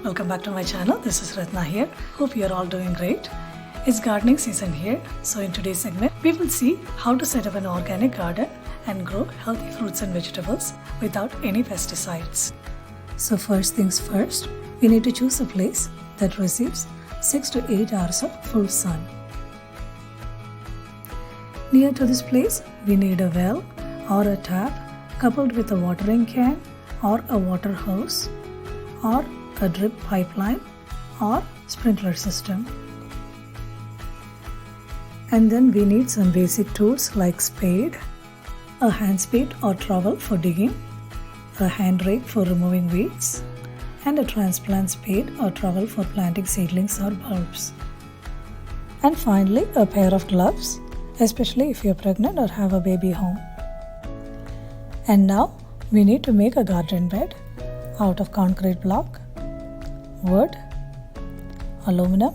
welcome back to my channel. This is Ratna here. Hope you're all doing great. It's gardening season here. So in today's segment, we will see how to set up an organic garden and grow healthy fruits and vegetables without any pesticides. So first things first, we need to choose a place that receives 6 to 8 hours of full sun. Near to this place, we need a well or a tap coupled with a watering can or a water hose or a drip pipeline or sprinkler system. And then we need some basic tools like spade, a hand spade or trowel for digging, a hand rake for removing weeds, and a transplant spade or trowel for planting seedlings or bulbs. And finally, a pair of gloves, especially if you're pregnant or have a baby home. And now we need to make a garden bed out of concrete block, wood, aluminum,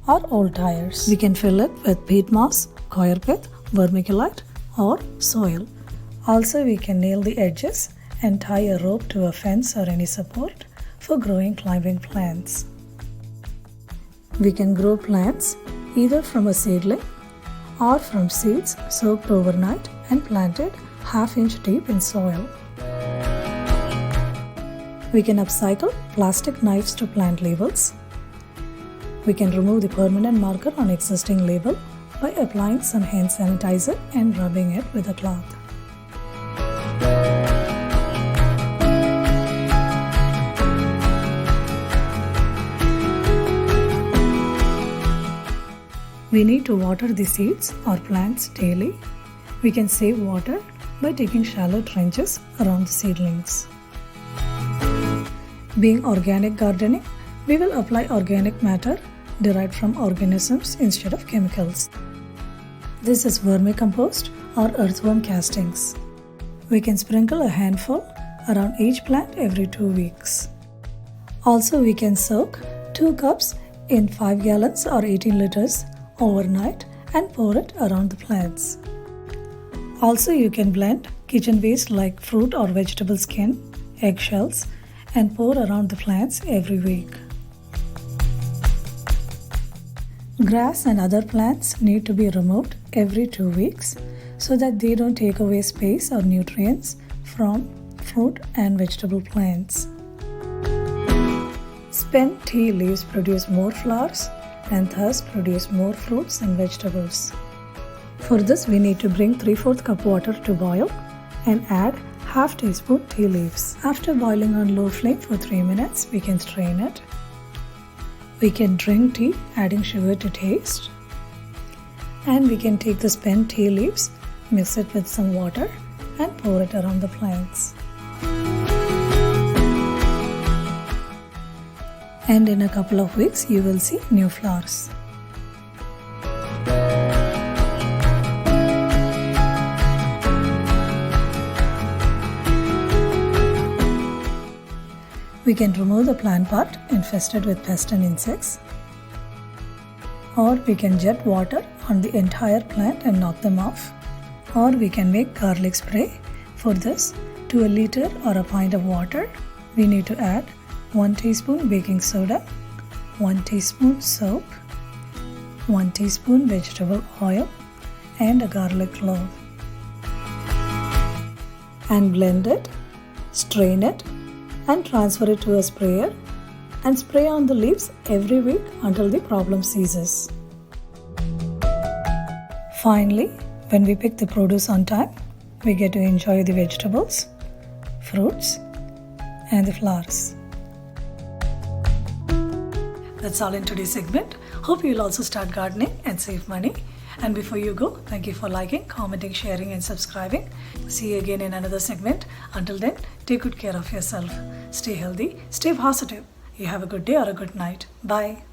or old tires. We can fill it with peat moss, coir pith, vermiculite, or soil. Also, we can nail the edges and tie a rope to a fence or any support for growing climbing plants. We can grow plants either from a seedling or from seeds soaked overnight and planted half-inch deep in soil. We can upcycle plastic knives to plant labels. We can remove the permanent marker on existing label by applying some hand sanitizer and rubbing it with a cloth. We need to water the seeds or plants daily. We can save water by digging shallow trenches around the seedlings. Being organic gardening, we will apply organic matter derived from organisms instead of chemicals. This is vermicompost or earthworm castings. We can sprinkle a handful around each plant every 2 weeks. Also, we can soak 2 cups in 5 gallons or 18 liters overnight and pour it around the plants. Also, you can blend kitchen waste like fruit or vegetable skin, eggshells, and pour around the plants every week. Grass and other plants need to be removed every 2 weeks so that they don't take away space or nutrients from fruit and vegetable plants. Spent tea leaves produce more flowers and thus produce more fruits and vegetables. For this, we need to bring 3/4 cup water to boil and add half teaspoon tea leaves. After boiling on low flame for 3 minutes, we can strain it. We can drink tea adding sugar to taste. And we can take the spent tea leaves, mix it with some water and pour it around the plants. And in a couple of weeks, you will see new flowers. We can remove the plant part infested with pests and insects, or we can jet water on the entire plant and knock them off, or we can make garlic spray. For this, to a liter or a pint of water, we need to add 1 teaspoon baking soda, 1 teaspoon soap, 1 teaspoon vegetable oil, and a garlic clove. And blend it, strain it, and transfer it to a sprayer and spray on the leaves every week until the problem ceases. Finally, when we pick the produce on time, we get to enjoy the vegetables, fruits, and the flowers. That's all in today's segment. Hope you'll also start gardening and save money. And before you go, thank you for liking, commenting, sharing, and subscribing. See you again in another segment. Until then, take good care of yourself. Stay healthy, stay positive. You have a good day or a good night. Bye.